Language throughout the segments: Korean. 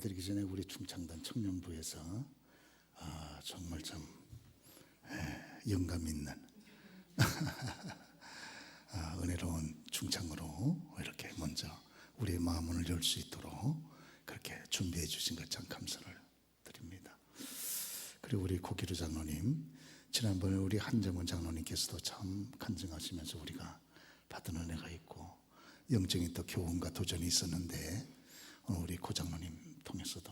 기도드리기 전에 우리 충창단 청년부에서 정말 참 영감 있는 은혜로운 충창으로 이렇게 먼저 우리의 마음을 열 수 있도록 그렇게 준비해 주신 것 참 감사를 드립니다. 그리고 우리 고기루 장로님, 지난번에 우리 한정원 장로님께서도 참 간증하시면서 우리가 받은 은혜가 있고 영적인 또 교훈과 도전이 있었는데 오늘 우리 고 장로님 통해서도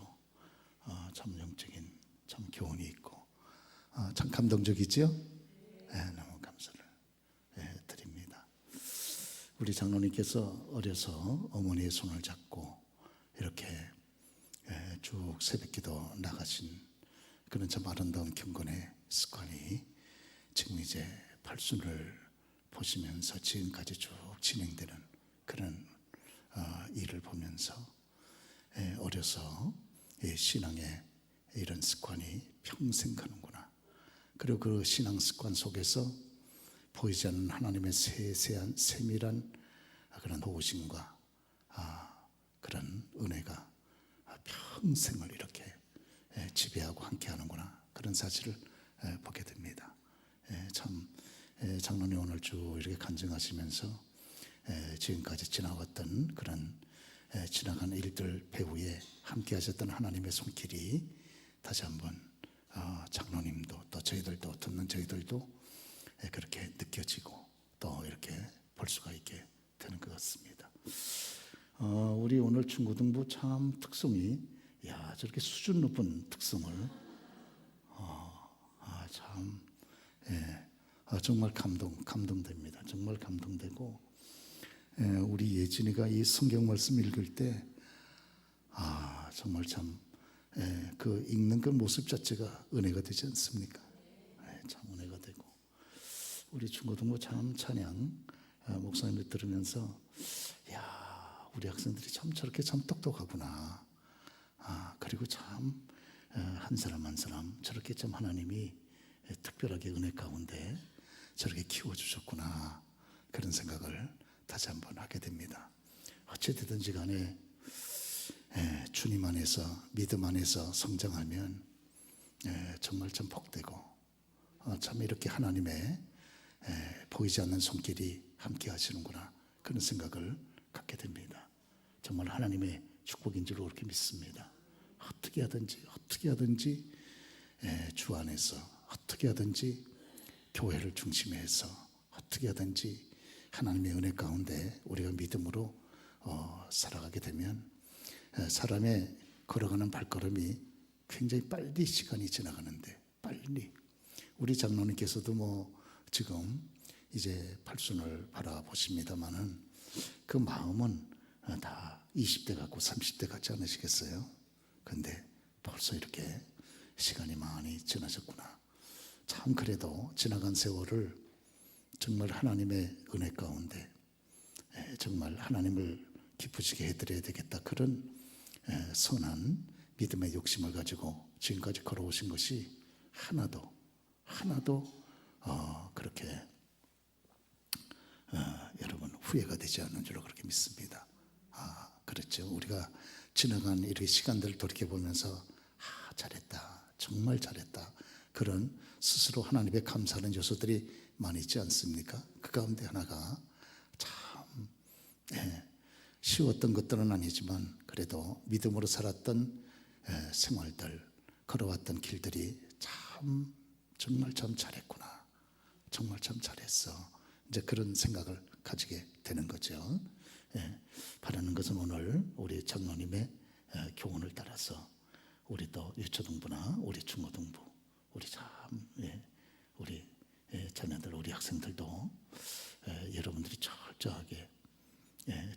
참 영적인 참 교훈이 있고 참 감동적이죠? 너무 감사를 드립니다. 우리 장로님께서 어려서 어머니의 손을 잡고 이렇게 쭉 새벽기도 나가신 그런 참 아름다운 경건의 습관이 지금 이제 팔순을 보시면서 지금까지 쭉 진행되는 그런 일을 보면서 어려서 신앙의 이런 습관이 평생 가는구나. 그리고 그 신앙 습관 속에서 보이지 않는 하나님의 세세한 세밀한 그런 도우심과 그런 은혜가 평생을 이렇게 지배하고 함께하는구나. 그런 사실을 보게 됩니다. 참 장로님 오늘 쭉 이렇게 간증하시면서 지금까지 지나왔던 그런 지나간 일들 배후에 함께 하셨던 하나님의 손길이 다시 한번 장로님도 또 저희들도 듣는 저희들도 그렇게 느껴지고 또 이렇게 볼 수가 있게 되는 것 같습니다. 우리 오늘 중고등부 참 특성이 저렇게 수준 높은 특성을 참 정말 감동됩니다. 정말 감동되고 우리 예진이가 이 성경 말씀 읽을 때 정말 참 그 읽는 그 모습 자체가 은혜가 되지 않습니까? 참 은혜가 되고 우리 중고등부 참 찬양 목사님들 들으면서 우리 학생들이 참 저렇게 참 똑똑하구나. 그리고 참 한 사람 한 사람 저렇게 참 하나님이 특별하게 은혜 가운데 저렇게 키워주셨구나. 그런 생각을 다시 한번 하게 됩니다. 어찌되든지 간에 주님 안에서 믿음 안에서 성장하면 정말 참 복되고 참 이렇게 하나님의 보이지 않는 손길이 함께 하시는구나. 그런 생각을 갖게 됩니다. 정말 하나님의 축복인 줄 그렇게 믿습니다. 어떻게 하든지 주 안에서 어떻게 하든지 교회를 중심해서 어떻게 하든지 하나님의 은혜 가운데 우리가 믿음으로 살아가게 되면 사람의 걸어가는 발걸음이 굉장히 빨리 시간이 지나가는데 빨리 우리 장로님께서도 지금 이제 팔순을 바라보십니다마는 그 마음은 다 20대 같고 30대 같지 않으시겠어요? 근데 벌써 이렇게 시간이 많이 지나셨구나. 참 그래도 지나간 세월을 정말 하나님의 은혜 가운데 정말 하나님을 기쁘시게 해드려야 되겠다. 그런 선한 믿음의 욕심을 가지고 지금까지 걸어오신 것이 하나도 그렇게 여러분 후회가 되지 않는 줄로 그렇게 믿습니다. 그렇죠. 우리가 지나간 이렇게 시간들을 돌이켜보면서 잘했다. 정말 잘했다. 그런 스스로 하나님의 감사하는 요소들이 많이 있지 않습니까? 그 가운데 하나가 참 쉬웠던 것들은 아니지만 그래도 믿음으로 살았던 생활들, 걸어왔던 길들이 정말 참 잘했구나. 정말 참 잘했어. 이제 그런 생각을 가지게 되는 거죠. 바라는 것은 오늘 우리 장로님의 교훈을 따라서 우리 또 유초등부나 우리 중고등부 우리 우리 자녀들 우리 학생들도 여러분들이 철저하게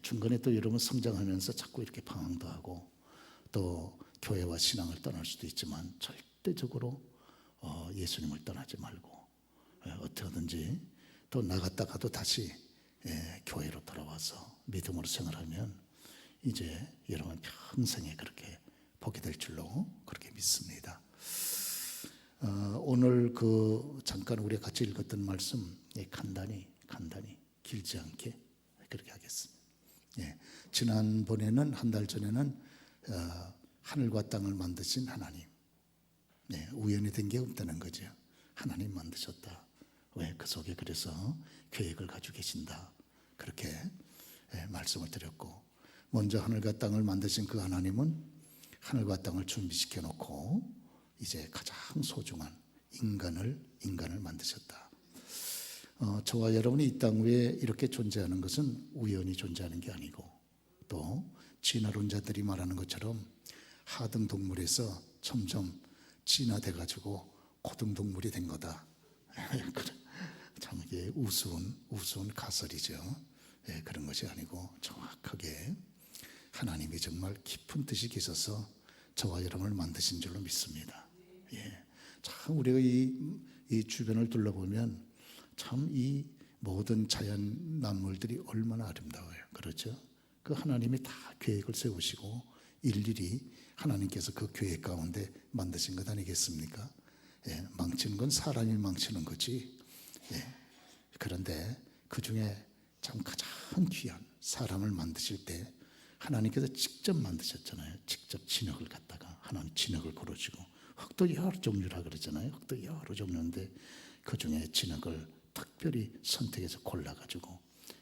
중간에 또 여러분 성장하면서 자꾸 이렇게 방황도 하고 또 교회와 신앙을 떠날 수도 있지만 절대적으로 예수님을 떠나지 말고 어떻게 하든지 또 나갔다가도 다시 교회로 돌아와서 믿음으로 생활하면 이제 여러분 평생에 그렇게 보게 될 줄로 그렇게 믿습니다. 오늘 잠깐 우리가 같이 읽었던 말씀 간단히 길지 않게 그렇게 하겠습니다. 지난번에는 한 달 전에는 하늘과 땅을 만드신 하나님. 네, 우연히 된 게 없다는 거죠. 하나님 만드셨다. 왜? 그 속에 그래서 계획을 가지고 계신다. 그렇게 말씀을 드렸고, 먼저 하늘과 땅을 만드신 그 하나님은 하늘과 땅을 준비시켜 놓고 이제 가장 소중한 인간을 만드셨다. 저와 여러분이 이 땅 위에 이렇게 존재하는 것은 우연히 존재하는 게 아니고, 또 진화론자들이 말하는 것처럼 하등 동물에서 점점 진화돼 가지고 고등동물이 된 거다. 참 이게 우스운 가설이죠. 그런 것이 아니고 정확하게 하나님이 정말 깊은 뜻이 계셔서 저와 여러분을 만드신 줄로 믿습니다. 참 우리가 이 주변을 둘러보면 참 이 모든 자연 만물들이 얼마나 아름다워요. 그렇죠? 그 하나님이 다 계획을 세우시고 일일이 하나님께서 그 계획 가운데 만드신 것 아니겠습니까? 망치는 건 사람이 망치는 거지. 그런데 그 중에 참 가장 귀한 사람을 만드실 때 하나님께서 직접 만드셨잖아요. 직접 진흙을 갖다가 하나님 진흙을 고르시고, 흙도 여러 종류라 그러잖아요. 흙도 여러 종류인데 그 중에 진흙을 특별히 선택해서 골라가지고,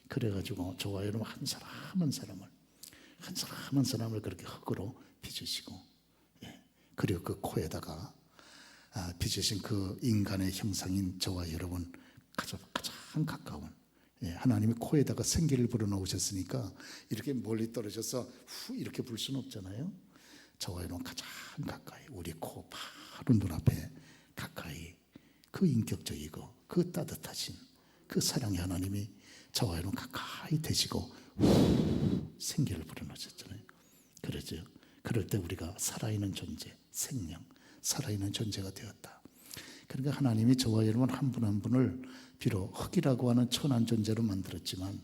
그래가지고 저와 여러분 한 사람 한 사람을 그렇게 흙으로 빚으시고, 그리고 그 코에다가 빚으신 그 인간의 형상인 저와 여러분 가장 가까운, 하나님이 코에다가 생기를 불어넣으셨으니까 이렇게 멀리 떨어져서 후 이렇게 불 수는 없잖아요. 저와 여러분 가장 가까이, 우리 코 바로 눈앞에 가까이 그 인격적이고 그 따뜻하신 그 사랑의 하나님이 저와 여러분 가까이 되시고 생기를 불어넣으셨잖아요. 그러죠. 그럴 때 우리가 살아있는 존재, 생명, 살아있는 존재가 되었다. 그러니까 하나님이 저와 여러분 한 분 한 분을 비록 흙이라고 하는 천한 존재로 만들었지만,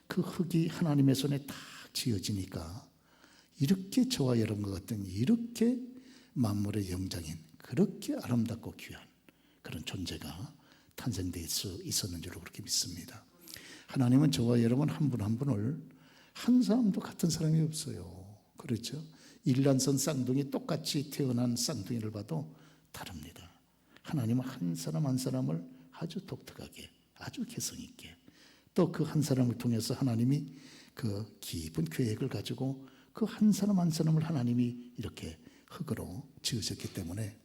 그 흙이 하나님의 손에 딱 지어지니까 이렇게 저와 여러분과 같은 이렇게 만물의 영장인 그렇게 아름답고 귀한 그런 존재가 탄생될 수 있었는 줄로 그렇게 믿습니다. 하나님은 저와 여러분 한 분 한 분을 한 사람도 같은 사람이 없어요. 그렇죠? 일란선 쌍둥이 똑같이 태어난 쌍둥이를 봐도 다릅니다. 하나님은 한 사람 한 사람을 아주 독특하게, 아주 개성 있게, 또 그 한 사람을 통해서 하나님이 그 깊은 계획을 가지고 그 한 사람 한 사람을 하나님이 이렇게 흙으로 지으셨기 때문에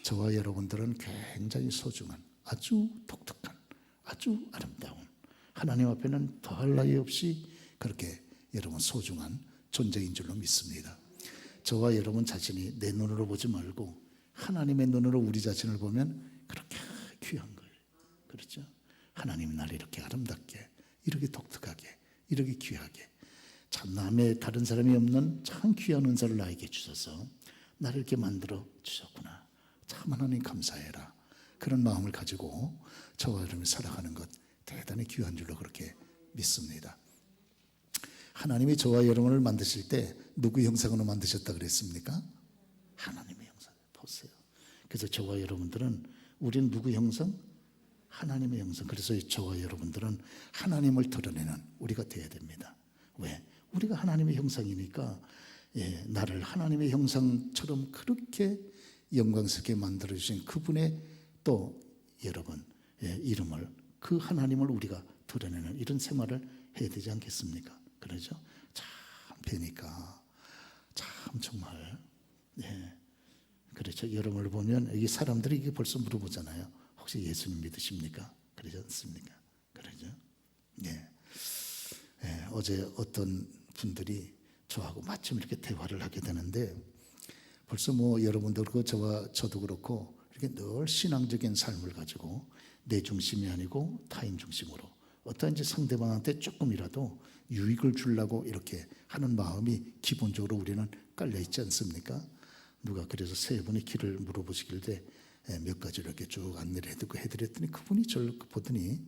저와 여러분들은 굉장히 소중한, 아주 독특한, 아주 아름다운, 하나님 앞에는 더할 나위 없이 그렇게 여러분 소중한 존재인 줄로 믿습니다. 저와 여러분 자신이 내 눈으로 보지 말고 하나님의 눈으로 우리 자신을 보면 그렇게 귀한 거예요. 그렇죠? 하나님이 나를 이렇게 아름답게, 이렇게 독특하게, 이렇게 귀하게, 참 남의 다른 사람이 없는 참 귀한 은사를 나에게 주셔서 나를 이렇게 만들어 주셨구나. 참 하나님 감사해라. 그런 마음을 가지고 저와 여러분이 살아가는 것 대단히 귀한 줄로 그렇게 믿습니다. 하나님이 저와 여러분을 만드실 때 누구 형상으로 만드셨다 그랬습니까? 하나님의 형상. 보세요. 그래서 저와 여러분들은, 우리는 누구 형상? 하나님의 형상. 그래서 저와 여러분들은 하나님을 드러내는 우리가 되어야 됩니다. 왜? 우리가 하나님의 형상이니까 나를 하나님의 형상처럼 그렇게 영광스럽게 만들어주신 그분의 또 여러분 이름을, 그 하나님을 우리가 드러내는 이런 생활을 해야 되지 않겠습니까? 그러죠? 참 뵈니까 참 정말 그렇죠. 여러분을 보면 여기 사람들이 이게 벌써 물어보잖아요. 혹시 예수님 믿으십니까? 그러지 않습니까? 그러죠? 어제 어떤 분들이 저하고 마침 이렇게 대화를 하게 되는데, 벌써 뭐 여러분도 그렇고 저도 그렇고 이렇게 늘 신앙적인 삶을 가지고 내 중심이 아니고 타인 중심으로 어떤 이제 상대방한테 조금이라도 유익을 주려고 이렇게 하는 마음이 기본적으로 우리는 깔려 있지 않습니까? 누가 그래서 세 분이 길을 물어보시길래 몇 가지 이렇게 쭉 안내를 해드렸더니 그분이 저를 보더니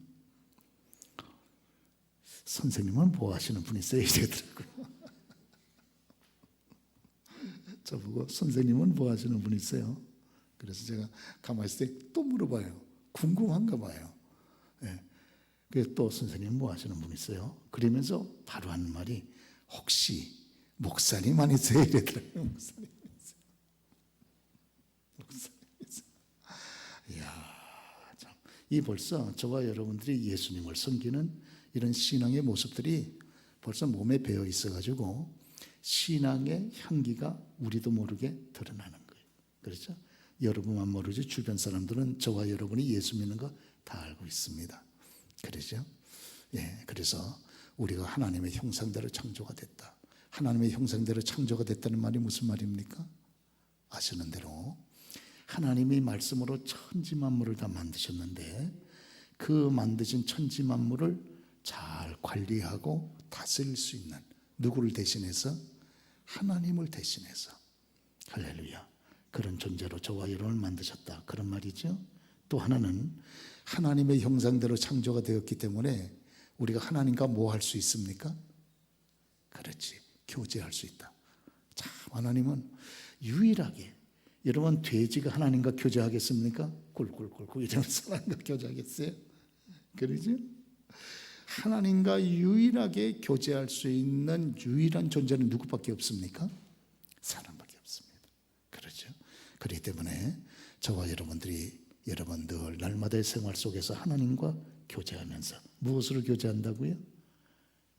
선생님은 뭐 하시는 분이세요? 이러더라고요. 저보고 선생님은 뭐 하시는 분이세요? 그래서 제가 가만히 있을 때 또 물어봐요. 궁금한가 봐요. 그래서 또 선생님 뭐 하시는 분이세요? 그러면서 바로 하는 말이 혹시 목사님 안에서 이래더라고요. 목사님 안에서. 이야, 참. 이 벌써 저와 여러분들이 예수님을 섬기는 이런 신앙의 모습들이 벌써 몸에 배어 있어가지고 신앙의 향기가 우리도 모르게 드러나는 거예요. 그렇죠? 여러분만 모르지 주변 사람들은 저와 여러분이 예수 믿는 거 다 알고 있습니다. 그렇죠? 예, 그래서 우리가 하나님의 형상대로 창조가 됐다. 하나님의 형상대로 창조가 됐다는 말이 무슨 말입니까? 아시는 대로 하나님이 말씀으로 천지 만물을 다 만드셨는데 그 만드신 천지 만물을 잘 관리하고 다스릴 수 있는 누구를 대신해서? 하나님을 대신해서. 할렐루야. 그런 존재로 저와 여러분을 만드셨다. 그런 말이죠. 또 하나는 하나님의 형상대로 창조가 되었기 때문에 우리가 하나님과 뭐 할 수 있습니까? 그렇지. 교제할 수 있다. 참 하나님은 유일하게 여러분 돼지가 하나님과 교제하겠습니까? 꿀꿀꿀꿀 이러면서 하나님과 교제하겠어요? 그러죠? 하나님과 유일하게 교제할 수 있는 유일한 존재는 누구밖에 없습니까? 사람밖에 없습니다. 그렇죠? 그렇기 때문에 저와 여러분들 날마다의 생활 속에서 하나님과 교제하면서 무엇으로 교제한다고요?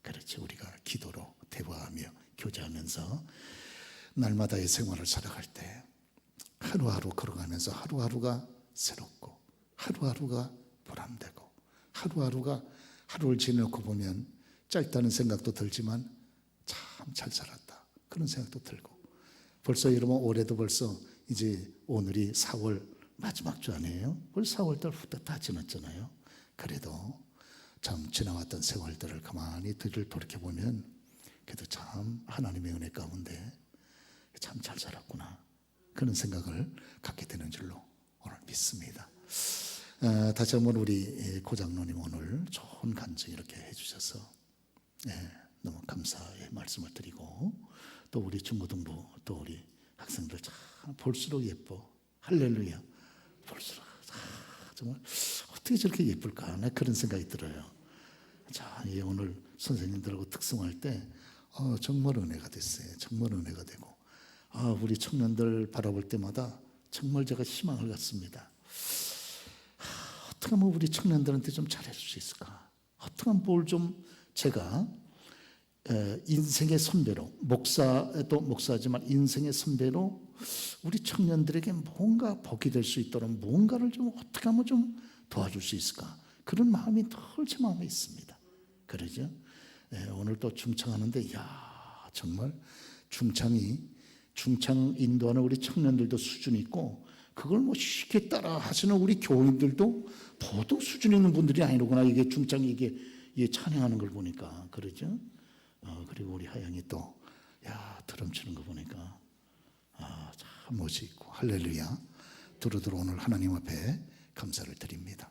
그렇죠. 우리가 기도로 대화하며 교제하면서 날마다의 생활을 살아갈 때 하루하루 걸어가면서 하루하루가 새롭고 하루하루가 보람되고 하루하루가 하루를 지내놓고 보면 짧다는 생각도 들지만 참 잘 살았다 그런 생각도 들고 벌써 여러분 올해도 벌써 이제 오늘이 4월 마지막 주 아니에요? 벌써 4월달 후딱 다 지났잖아요. 그래도 참 지나왔던 세월들을 가만히 뒤를 돌이켜보면 그래도 참 하나님의 은혜 가운데 참 잘 살았구나 그런 생각을 갖게 되는 줄로 오늘 믿습니다. 다시 한번 우리 고장로님 오늘 좋은 간증 이렇게 해주셔서 너무 감사의 말씀을 드리고 또 우리 중고등부 또 우리 학생들 참 볼수록 예뻐. 할렐루야. 볼수록 정말 어떻게 저렇게 예쁠까 나 그런 생각이 들어요. 자, 오늘 선생님들하고 특성할 때 정말 은혜가 됐어요. 정말 은혜가 되고 우리 청년들 바라볼 때마다 정말 제가 희망을 갖습니다. 어떻게 하면 우리 청년들한테 좀 잘해줄 수 있을까? 어떻게 하면 뭘 좀 제가 인생의 선배로 목사도 목사지만 인생의 선배로 우리 청년들에게 뭔가 복이 될 수 있도록 뭔가를 좀 어떻게 하면 좀 도와줄 수 있을까? 그런 마음이 늘 제 마음에 있습니다. 그러죠? 오늘 또 중창하는데 정말 중창 인도하는 우리 청년들도 수준이 있고 그걸 뭐 쉽게 따라 하시는 우리 교인들도 보통 수준 있는 분들이 아니로구나. 이게 중창이 이게 찬양하는 걸 보니까 그러죠? 그리고 우리 하영이 또 드럼 치는 거 보니까 참 멋있고 할렐루야. 두루두루 오늘 하나님 앞에 감사를 드립니다.